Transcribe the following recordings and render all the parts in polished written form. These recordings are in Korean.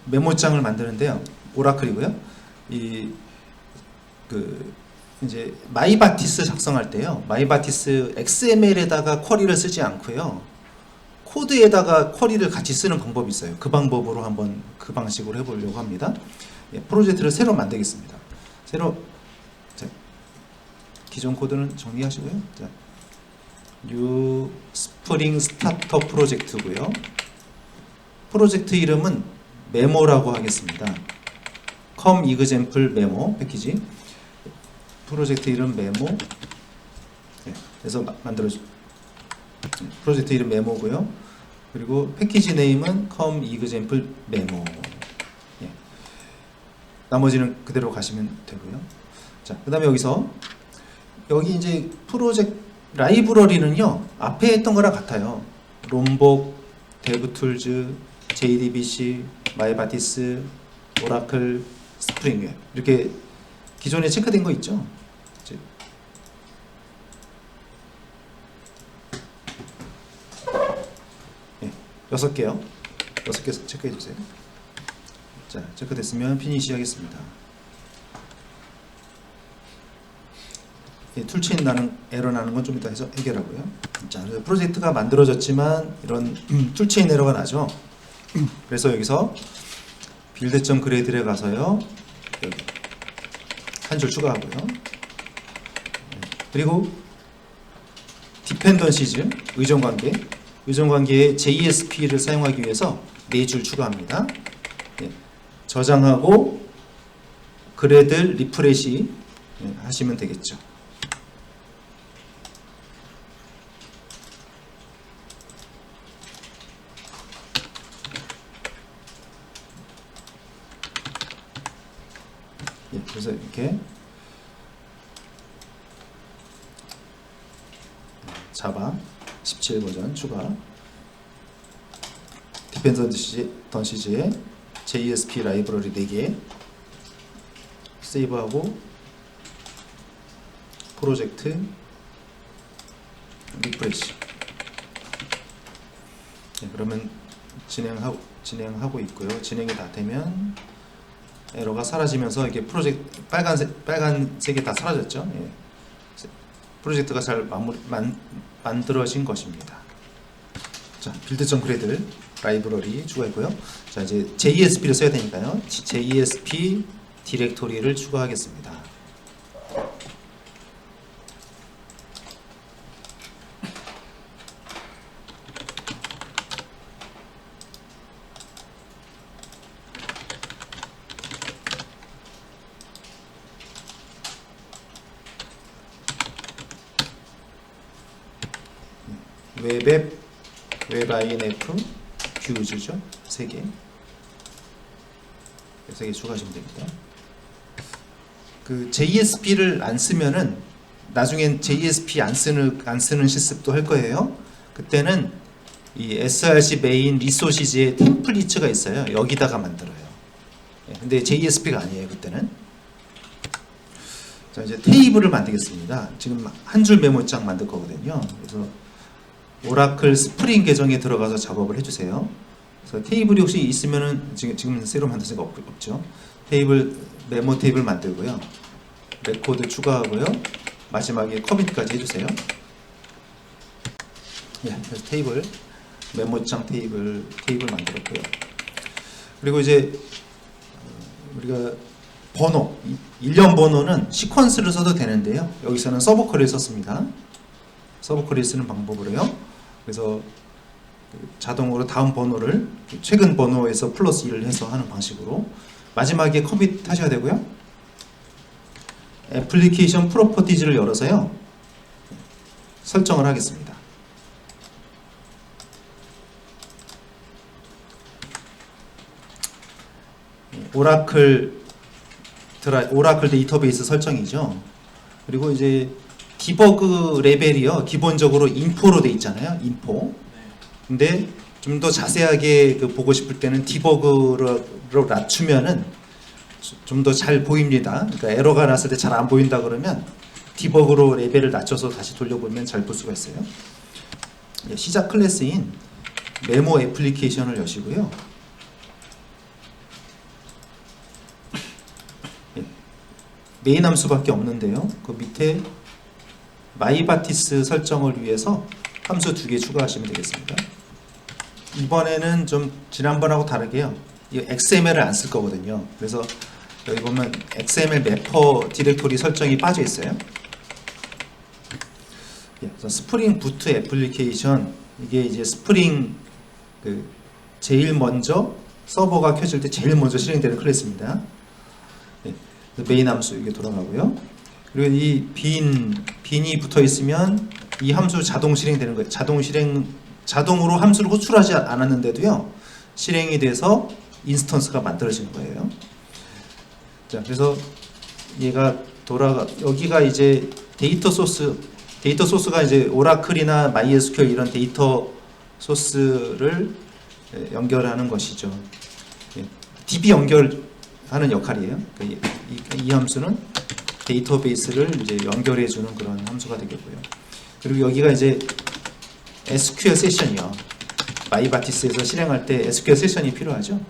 메모장을 만드는데요. 오라클이고요. 이제 마이바티스 작성할 때요. 마이바티스 XML에다가 쿼리를 쓰지 않고요. 코드에다가 쿼리를 같이 쓰는 방법이 있어요. 그 방법으로 한번 그 방식으로 해보려고 합니다. 프로젝트를 새로 만들겠습니다. 자, 기존 코드는 정리하시고요. 자, 뉴 스프링 스타터 프로젝트고요. 프로젝트 이름은 메모라고 하겠습니다. com example 메모 패키지. 프로젝트 이름 메모. 그래서 만들어주. 프로젝트 이름 메모고요. 그리고 패키지 네임은 com example 메모. 나머지는 그대로 가시면 되고요. 자, 그다음에 여기 이제 프로젝트 라이브러리는요 앞에 했던 거랑 같아요. 롬복, 데브툴즈, JDBC, 마이바티스, 오라클, 스프링 이렇게 기존에 체크된 거 있죠. 6개요. 6개 체크해 주세요. 자, 체크됐으면 피니시 하겠습니다. 툴체인 에러 나는 건 좀 이따 해서 해결하고요. 자, 프로젝트가 만들어졌지만 이런 툴체인 에러가 나죠. 그래서 여기서 빌드.gradle에 가서요. 여기 한 줄 추가하고요. 그리고 디펜던시즈 의존관계에 JSP를 사용하기 위해서 4줄 추가합니다. 저장하고 그래들 리프레시 하시면 되겠죠. 그래서 이렇게 자바 17 버전 추가, 디펜던시즈에 JSP 라이브러리 4개 세이브하고 프로젝트 리프레시. 그러면 진행하고 있고요. 진행이 다 되면 에러가 사라지면서 이게 프로젝트 빨간색이 다 사라졌죠. 프로젝트가 잘 만들어진 것입니다. 자, 빌드.gradle 라이브러리 추가했고요. 자, 이제 JSP를 써야 되니까요. JSP 디렉토리를 추가하겠습니다. 웹INF, 뷰즈죠. 3개. 3개 추가하시면 됩니다. 그 JSP를 안 쓰면은 나중엔 JSP 안 쓰는 실습도 할 거예요. 그때는 이 src 메인 리소시즈에 템플릿가 있어요. 여기다가 만들어요. 근데 JSP가 아니에요. 그때는. 자, 이제 테이블을 만들겠습니다. 지금 한 줄 메모장 만들 거거든요. 그래서 오라클 스프링 계정에 들어가서 작업을 해주세요. 그래서 테이블이 혹시 있으면은 지금 새로 만들 생각 없죠. 메모 테이블 만들고요. 레코드 추가하고요. 마지막에 커밋까지 해주세요. 그래서 메모장 테이블 만들었고요. 그리고 이제 우리가 일련 번호는 시퀀스를 써도 되는데요. 여기서는 서브쿼리를 썼습니다. 서브쿼리 쓰는 방법으로요. 그래서 자동으로 다음 번호를 최근 번호에서 플러스 1을 해서 하는 방식으로 마지막에 커밋 하셔야 되고요. 애플리케이션 프로퍼티즈를 열어서요. 설정을 하겠습니다. 오라클 데이터베이스 설정이죠. 그리고 이제 디버그 레벨이요. 기본적으로 인포로 돼 있잖아요. 인포. 근데 좀 더 자세하게 보고 싶을 때는 디버그로 낮추면은 좀 더 잘 보입니다. 그러니까 에러가 났을 때 잘 안 보인다 그러면 디버그로 레벨을 낮춰서 다시 돌려보면 잘 볼 수가 있어요. 시작 클래스인 메모 애플리케이션을 여시고요. 메인 함수밖에 없는데요. 그 밑에 마이바티스 설정을 위해서 함수 2개 추가하시면 되겠습니다. 이번에는 좀 지난번하고 다르게요. 이 XML을 안 쓸 거거든요. 그래서 여기 보면 XML 매퍼 디렉토리 설정이 빠져 있어요. 그래서 스프링 부트 애플리케이션, 이게 이제 스프링 그 제일 먼저 서버가 켜질 때 제일 먼저 실행되는 클래스입니다. 메인 함수 이게 돌아가고요. 그리고 이 빈이 붙어 있으면 이 함수 자동 실행되는 거예요. 자동으로 함수를 호출하지 않았는데도요, 실행이 돼서 인스턴스가 만들어지는 거예요. 자, 그래서 얘가 여기가 이제 데이터 소스가 이제 오라클이나 MySQL 이런 데이터 소스를 연결하는 것이죠. DB 연결하는 역할이에요. 이 함수는 데이터베이스를 이제 연결해 주는 그런 함수가 되겠고요. 그리고 여기가 이제 SQL 세션이요. 마이바티스에서 실행할 때 SQL 세션이 필요하죠.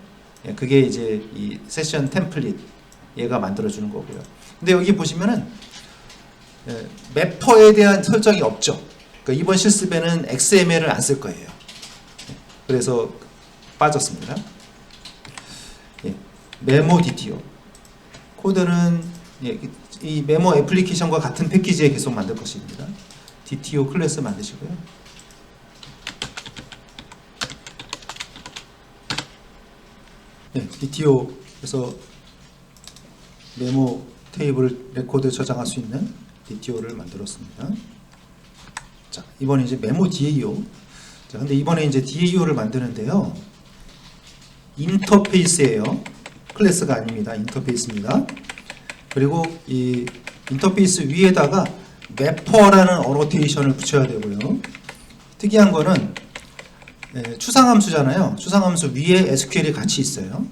그게 이제 이 세션 템플릿 얘가 만들어 주는 거고요. 근데 여기 보시면은 매퍼에 대한 설정이 없죠. 그러니까 이번 실습에는 XML을 안 쓸 거예요. 그래서 빠졌습니다. 메모 DTO 코드는 이 메모 애플리케이션과 같은 패키지에 계속 만들 것입니다. DTO 클래스 만드시고요. DTO 그래서 메모 테이블 레코드 저장할 수 있는 DTO를 만들었습니다. 자, 이번에 이제 메모 DAO. 자, 근데 이번에 이제 DAO를 만드는데요. 인터페이스예요. 클래스가 아닙니다. 인터페이스입니다. 그리고 이 인터페이스 위에다가 매퍼라는 어노테이션을 붙여야 되고요. 특이한 거는 추상함수잖아요. 추상함수 위에 SQL이 같이 있어요.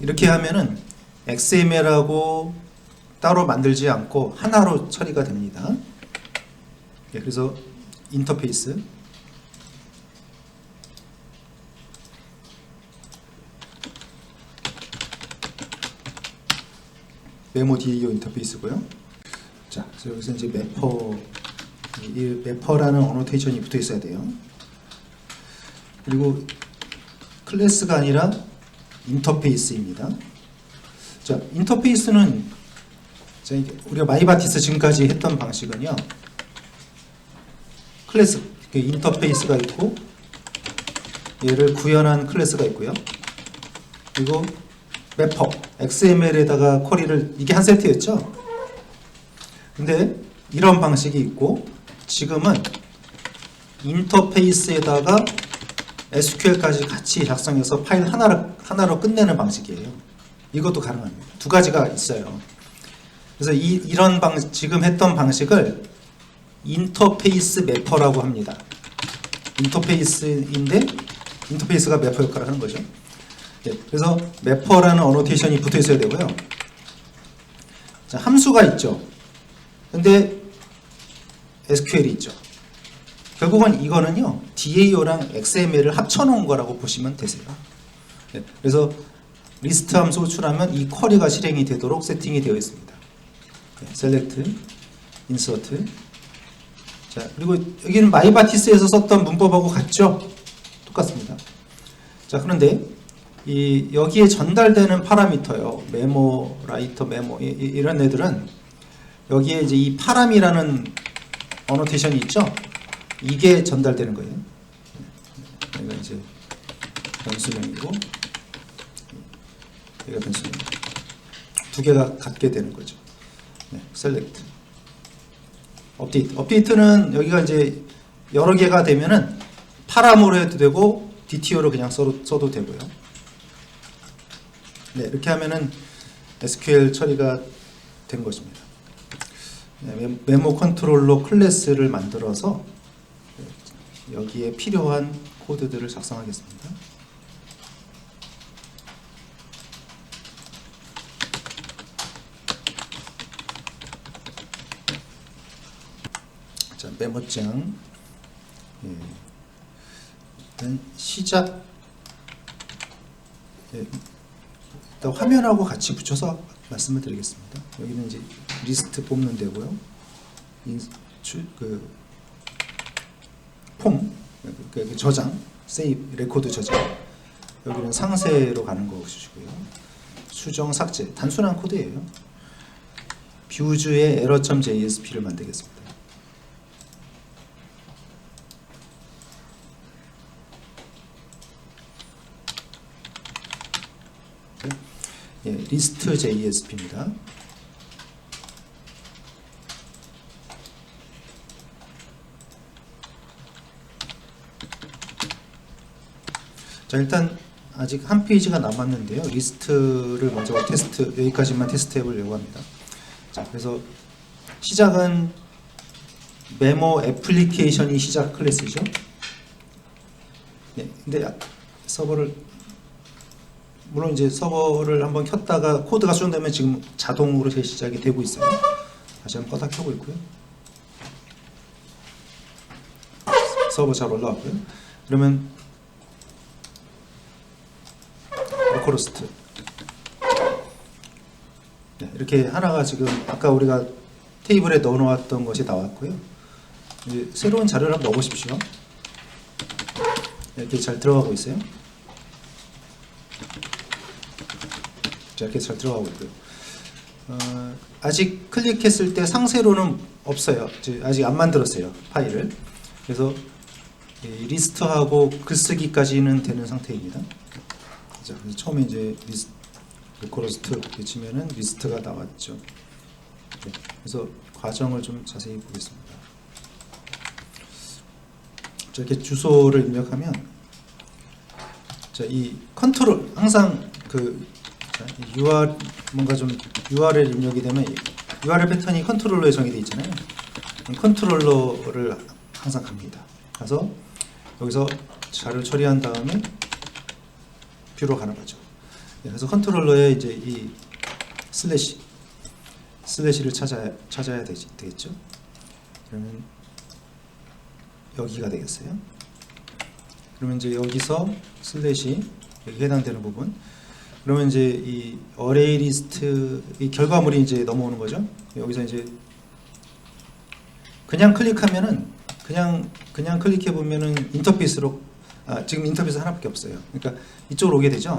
이렇게 하면은 XML하고 따로 만들지 않고 하나로 처리가 됩니다. 그래서 인터페이스 메모 DAO 인터페이스고요. 자, 그래서 여기서 이제 이 매퍼라는 어노테이션이 붙어 있어야 돼요. 그리고 클래스가 아니라 인터페이스입니다. 자, 인터페이스는 우리가 마이바티스 지금까지 했던 방식은요. 클래스, 인터페이스가 있고 얘를 구현한 클래스가 있고요. 그리고 매퍼, XML에다가 쿼리를, 이게 한 세트였죠. 근데 이런 방식이 있고 지금은 인터페이스에다가 SQL까지 같이 작성해서 파일 하나로 끝내는 방식이에요. 이것도 가능합니다. 두 가지가 있어요. 그래서 이런 지금 했던 방식을 인터페이스 매퍼라고 합니다. 인터페이스인데 인터페이스가 매퍼 역할을 하는 거죠. 그래서 매퍼라는 어노테이션이 붙어 있어야 되고요. 자, 함수가 있죠. 근데 SQL이 있죠. 결국은 이거는요, DAO랑 XML을 합쳐놓은 거라고 보시면 되세요. 그래서 리스트 함수 호출하면 이 쿼리가 실행이 되도록 세팅이 되어 있습니다. select, insert. 자, 그리고 여기는 마이바티스에서 썼던 문법하고 같죠? 똑같습니다. 자, 그런데 여기에 전달되는 파라미터요, 메모, 라이터, 메모, 이런 애들은 여기에 이제 이 파람이라는 어노테이션이 있죠? 이게 전달되는 거예요. 여기가 이제 변수명이고, 여기가 변수명. 두 개가 같게 되는 거죠. select. 업데이트는 여기가 이제 여러 개가 되면은 파람으로 해도 되고, DTO로 그냥 써도 되고요. 이렇게 하면은 SQL 처리가 된 것입니다. 메모 컨트롤러 클래스를 만들어서 여기에 필요한 코드들을 작성하겠습니다. 자, 메모장 일단 시작 일단 화면하고 같이 붙여서 말씀을 드리겠습니다. 여기는 이제 리스트 뽑는 데고요. 폼, 그 저장, 세이브, 레코드 저장. 여기는 상세로 가는 것이고요. 수정, 삭제, 단순한 코드예요. 뷰즈의 error.jsp를 만들겠습니다. 예, list.jsp입니다. 자, 일단 아직 한 페이지가 남았는데요. 리스트를 먼저 테스트, 여기까지만 테스트해 보려고 합니다. 자, 그래서 시작은 메모 애플리케이션이 시작 클래스죠. 네, 근데 서버를 물론 이제 서버를 한번 켰다가 코드가 수정되면 지금 자동으로 재시작이 되고 있어요. 다시 한번 껐다 켜고 있고요. 서버 잘 올라왔고요. 그러면 로컬호스트, 네, 이렇게 하나가 지금 아까 우리가 테이블에 넣어 놓았던 것이 나왔고요. 이제 새로운 자료를 한번 넣어 보십시오. 이렇게 잘 들어가고 있어요. 자, 이렇게 잘 들어가고 있고요. 아직 클릭했을 때 상세로는 없어요. 아직 안 만들었어요, 파일을. 그래서 리스트하고 글쓰기까지는 되는 상태입니다. 자, 그래서 처음에 이제 로컬호스트 치면은 리스트가 나왔죠. 네, 그래서 과정을 좀 자세히 보겠습니다. 자, 이렇게 주소를 입력하면, 자, 이 컨트롤 항상 자, UR 뭔가 좀 URL 입력이 되면 URL 패턴이 컨트롤러에 정의되어 있잖아요. 컨트롤러를 항상 갑니다. 가서 여기서 자료를 처리한 다음에 뷰로 가는 거죠. 네, 그래서 컨트롤러에 이제 이 슬래시를 찾아야 되겠죠. 그러면 여기가 되겠어요. 그러면 이제 여기서 슬래시 여기 해당되는 부분. 그러면 이제 이 어레이 리스트 이 결과물이 이제 넘어오는 거죠. 여기서 이제 그냥 클릭하면은 그냥 클릭해 보면은 인터페이스로 지금 인터페이스 하나밖에 없어요. 그러니까 이쪽으로 오게 되죠.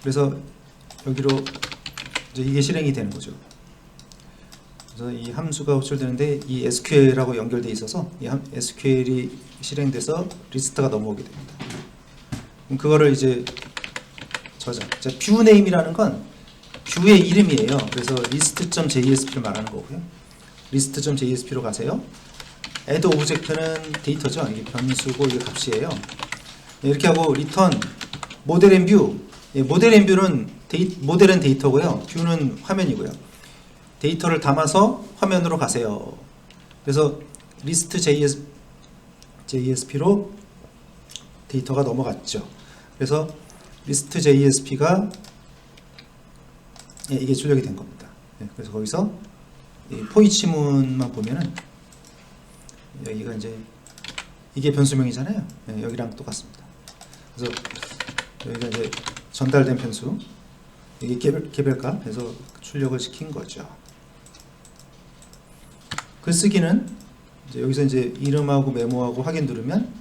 그래서 여기로 이제 이게 실행이 되는 거죠. 그래서 이 함수가 호출되는데 이 SQL하고 연결돼 있어서 이 SQL이 실행돼서 리스트가 넘어오게 됩니다. 그럼 그거를 이제 저장. 자, 뷰 네임이라는 건 뷰의 이름이에요. 그래서 list.jsp를 말하는 거고요. list.jsp로 가세요. add 오브젝트는 데이터죠. 이게 변수고 이게 값이에요. 이렇게 하고 return 모델 앤 뷰. 모델 앤 뷰는 모델은 데이터고요. 뷰는 화면이고요. 데이터를 담아서 화면으로 가세요. 그래서 list.jsp로 데이터가 넘어갔죠. 그래서 list.jsp가 이게 출력이 된 겁니다. 그래서 거기서 포이치문만 보면은 여기가 이제 이게 변수명이잖아요. 여기랑 똑같습니다. 그래서 여기가 이제 전달된 변수, 이게 개별값 해서 출력을 시킨 거죠. 글쓰기는 이제 여기서 이제 이름하고 메모하고 확인 누르면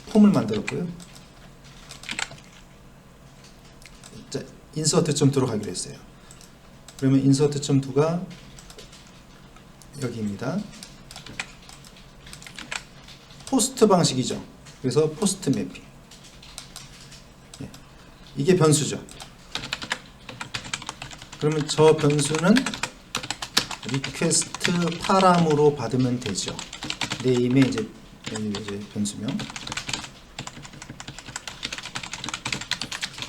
폼을 만들었고요. 자, insert.to로 가기로 했어요. 그러면 insert.to가 여기입니다. 포스트 방식이죠. 그래서 포스트 매핑. 이게 변수죠. 그러면 저 변수는 리퀘스트 파람으로 받으면 되죠. 네임에 이제 변수명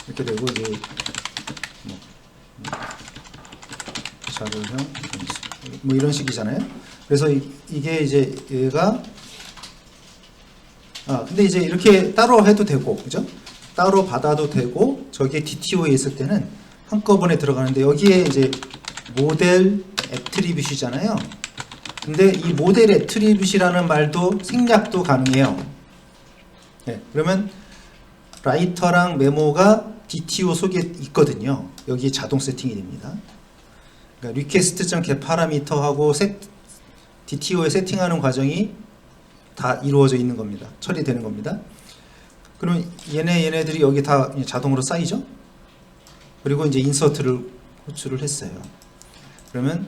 이렇게 되고 이제 자료형 변수 뭐 이런 식이잖아요. 그래서 이게 이제 얘가 근데 이제 이렇게 따로 해도 되고, 그죠? 따로 받아도 되고, 저기에 DTO에 있을 때는 한꺼번에 들어가는데 여기에 이제 모델 애트리뷰시잖아요. 근데 이 모델 애트리뷰시라는 말도 생략도 가능해요. 네, 그러면 라이터랑 메모가 DTO 속에 있거든요. 여기에 자동 세팅이 됩니다. 그러니까 request.get 파라미터하고 DTO에 세팅하는 과정이 다 이루어져 있는 겁니다. 처리되는 겁니다. 그럼 얘네들이 여기 다 자동으로 쌓이죠? 그리고 이제 인서트를 호출을 했어요. 그러면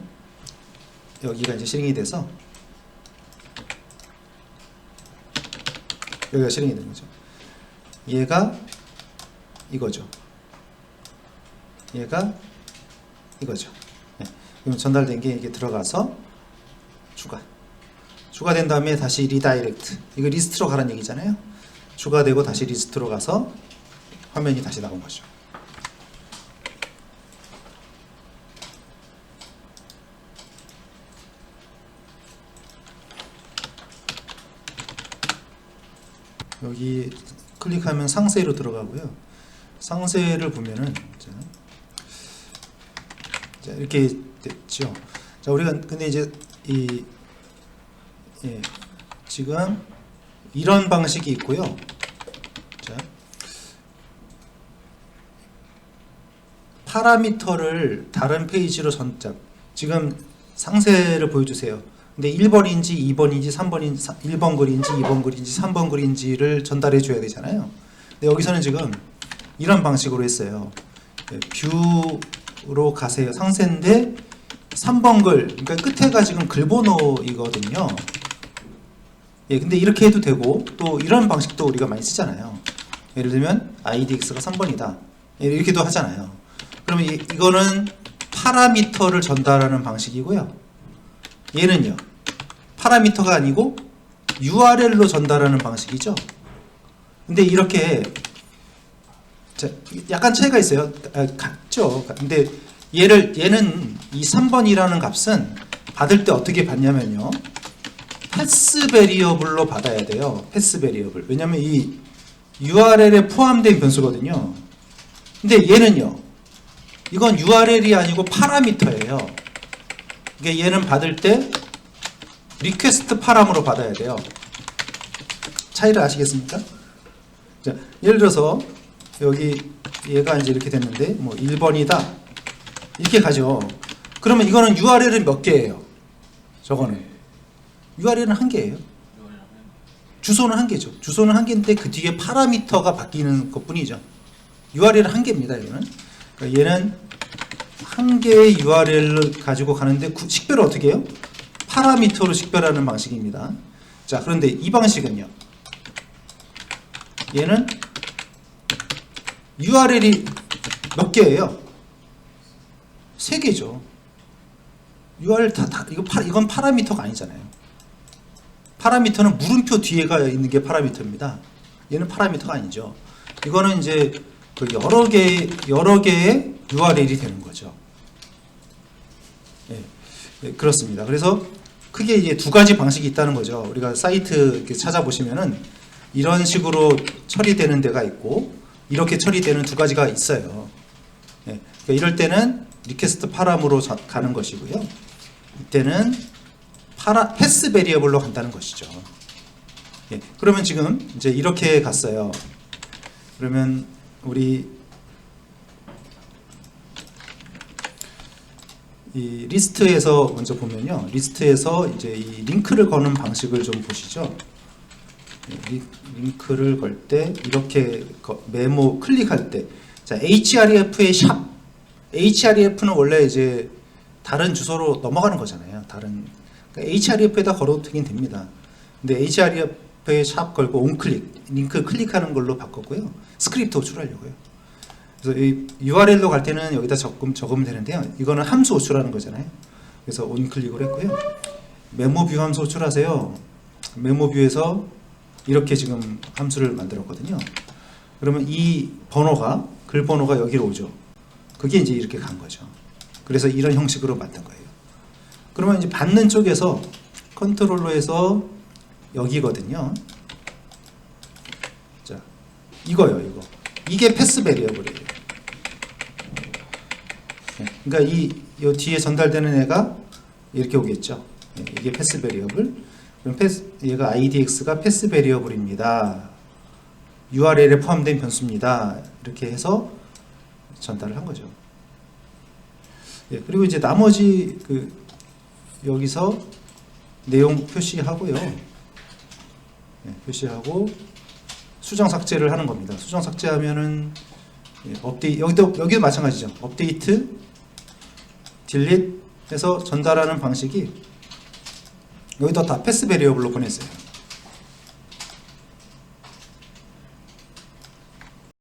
여기가 이제 실행이 돼서 여기가 실행이 되는 거죠. 얘가 이거죠. 얘가 이거죠. 네. 그럼 전달된 게 이게 들어가서 추가된 다음에 다시 리다이렉트. 이거 리스트로 가라는 얘기잖아요. 추가되고 다시 리스트로 가서 화면이 다시 나온 거죠. 여기 클릭하면 상세로 들어가고요. 상세를 보면은 자, 이렇게 됐죠. 자, 우리가 근데 이제 지금 이런 방식이 있고요. 자, 파라미터를 다른 페이지로 지금 상세를 보여주세요. 근데 1번인지 2번인지 3번인지 1번 글인지 2번 글인지 3번 글인지를 전달해 줘야 되잖아요. 근데 여기서는 지금 이런 방식으로 했어요. 뷰로 가세요. 상세인데 3번 글, 그러니까 끝에가 지금 글번호이거든요. 예, 근데 이렇게 해도 되고 또 이런 방식도 우리가 많이 쓰잖아요. 예를 들면 IDX가 3번이다. 이렇게도 하잖아요. 그러면 이거는 파라미터를 전달하는 방식이고요. 얘는요, 파라미터가 아니고 URL로 전달하는 방식이죠. 근데 이렇게 약간 차이가 있어요. 같죠. 근데 얘는 이 3번이라는 값은 받을 때 어떻게 받냐면요, 패스 베리어블로 받아야 돼요. 패스 베리어블. 왜냐면 이 URL에 포함된 변수거든요. 근데 얘는요, 이건 URL이 아니고 파라미터예요. 그러니까 얘는 받을 때 리퀘스트 파람으로 받아야 돼요. 차이를 아시겠습니까? 자, 예를 들어서 여기 얘가 이제 이렇게 됐는데 뭐 1번이다 이렇게 가죠. 그러면 이거는 URL은 몇 개예요? 저거는 URL은 한 개예요. 주소는 한 개죠. 주소는 한 개인데 그 뒤에 파라미터가 바뀌는 것 뿐이죠. URL은 한 개입니다. 이거는. 그러니까 얘는 한 개의 URL을 가지고 가는데 식별을 어떻게 해요? 파라미터로 식별하는 방식입니다. 자, 그런데 이 방식은요, 얘는 URL이 몇 개예요? 3개죠. URL 이건 파라미터가 아니잖아요. 파라미터는 물음표 뒤에가 있는 게 파라미터입니다. 얘는 파라미터가 아니죠. 이거는 이제 그 여러 개의 URL이 되는 거죠. 예, 그렇습니다. 그래서 크게 이제 두 가지 방식이 있다는 거죠. 우리가 사이트 이렇게 찾아보시면은 이런 식으로 처리되는 데가 있고 이렇게 처리되는 두 가지가 있어요. 예, 그러니까 이럴 때는 리퀘스트 파람으로 가는 것이고요. 이때는 패스 베리어블로 간다는 것이죠. 예, 그러면 지금 이제 이렇게 갔어요. 그러면 우리 이 리스트에서 먼저 보면요, 리스트에서 이제 이 링크를 거는 방식을 좀 보시죠. 링크를 걸 때 이렇게 메모 클릭할 때, 자, href의 샵, href는 원래 이제 다른 주소로 넘어가는 거잖아요. 그러니까 href에다 걸어도 되긴 됩니다. 근데 href에 샵 걸고 온클릭, 링크 클릭하는 걸로 바꿨고요. 스크립트 호출하려고요. 그래서 이 URL로 갈 때는 여기다 적으면 되는데요. 이거는 함수 호출하는 거잖아요. 그래서 온클릭을 했고요. 메모뷰 함수 호출하세요. 메모뷰에서 이렇게 지금 함수를 만들었거든요. 그러면 이 번호가, 글 번호가 여기로 오죠. 그게 이제 이렇게 간 거죠. 그래서 이런 형식으로 만든 거예요. 그러면 이제 받는 쪽에서 컨트롤로 해서 여기거든요. 자, 이거요, 이거. 이게 패스 베리어블이에요. 그러니까 이 뒤에 전달되는 애가 이렇게 오겠죠. 이게 패스 베리어블. 그럼 얘가 IDX가 패스 베리어블입니다. URL에 포함된 변수입니다. 이렇게 해서 전달을 한 거죠. 예, 그리고 이제 나머지 그 여기서 내용 표시하고요. 예, 표시하고 수정 삭제를 하는 겁니다. 수정 삭제하면은 예, 여기도 마찬가지죠. 업데이트, 딜릿 해서 전달하는 방식이 여기다 다 패스 베리어블로 보냈어요.